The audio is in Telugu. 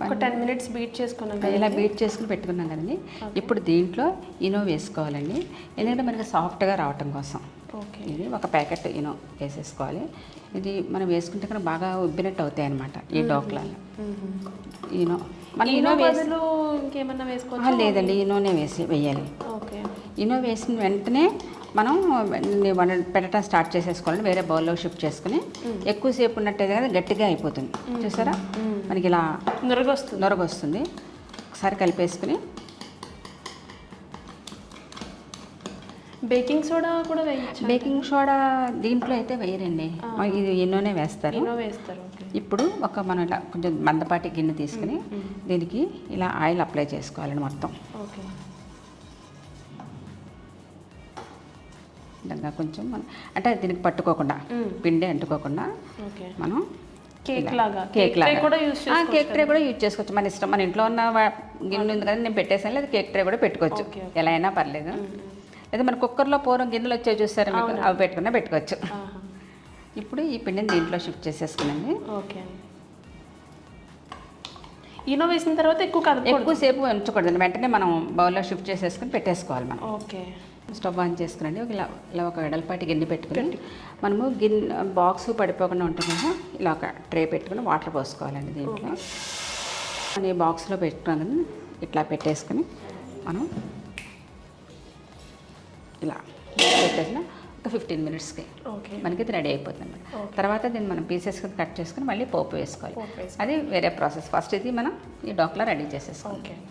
ఒక 10 మినిట్స్ బీట్ చేసుకున్నాం కదా, ఇలా బీట్ చేసుకుని పెట్టుకున్నాం కదండి. ఇప్పుడు దీంట్లో ఇనో వేసుకోవాలండి, ఎందుకంటే మనకి సాఫ్ట్గా రావటం కోసం. ఓకే, ఇది ఒక ప్యాకెట్ ఇనో వేసేసుకోవాలి. ఇది మనం వేసుకుంటే కనుక బాగా ఉబ్బినట్టు అవుతాయి అనమాట ఈ డోక్లాలు. ఇనో మనం ఇనో బదులు ఇంకేమన్నా వేసుకోవచ్చు? లేదండి, ఇనోనే వేయాలి. ఓకే, ఇనో వేసిన వెంటనే మనం పెట్టడం స్టార్ట్ చేసేసుకోవాలండి. వేరే బౌల్లో షిఫ్ట్ చేసుకుని ఎక్కువసేపు ఉన్నట్టే కదా గట్టిగా అయిపోతుంది. చూసారా, మనకి ఇలా నొరగొస్తుంది. ఒకసారి కలిపేసుకుని బేకింగ్ సోడా కూడా వేయచ్చు? బేకింగ్ సోడా దీంట్లో అయితే వేయరండి, ఇది ఇన్నోనే వేస్తారు. ఇప్పుడు మనం ఇలా కొంచెం మందపాటి గిన్నె తీసుకుని దీనికి ఇలా ఆయిల్ అప్లై చేసుకోవాలండి మొత్తం. ఓకే, విధంగా కొంచెం మనం అంటే దీనికి పట్టుకోకుండా, పిండి అంటుకోకుండా మనం కేక్ లాగా కేక్ ట్రే కూడా యూజ్ చేసుకోవచ్చు. మన ఇష్టం, మన ఇంట్లో ఉన్న గిన్నె ఉంది కదా, నేను పెట్టేసాను, లేదా కేక్ ట్రే కూడా పెట్టుకోవచ్చు, ఎలా అయినా పర్లేదు. లేదా మన కుక్కర్లో పూర్వం గిన్నెలు వచ్చాయి చూస్తారు, అవి పెట్టుకోవచ్చు. ఇప్పుడు ఈ పిండిని దీంట్లో షిఫ్ట్ చేసేసుకునండి. ఓకే, ఇనో వేసిన తర్వాత ఎక్కువసేపు ఉంచకూడదండి, వెంటనే మనం బౌల్లో షిఫ్ట్ చేసేసుకుని పెట్టేసుకోవాలి మనం. ఓకే, స్టవ్ ఆన్ చేసుకునండి. ఇలా ఒక వెడల్పాటి గిన్నె పెట్టుకుని మనము బాక్స్ పడిపోకుండా ఉంటుంది కదా, ఇలా ఒక ట్రే పెట్టుకుని వాటర్ పోసుకోవాలండి. దీంట్లో మనం ఈ బాక్స్లో పెట్టుకుని ఇట్లా పెట్టేసుకుని మనం ఇలా పెట్టేసిన ఒక 15 మినిట్స్కి మనకి ఇది రెడీ అయిపోతుంది. తర్వాత దీన్ని మనం పీసెస్ కట్ చేసుకుని మళ్ళీ పోపు వేసుకోవాలి. అది వేరే ప్రాసెస్. ఫస్ట్ ఇది మనం ఈ డోక్లా రెడీ చేసేసుకోవాలి.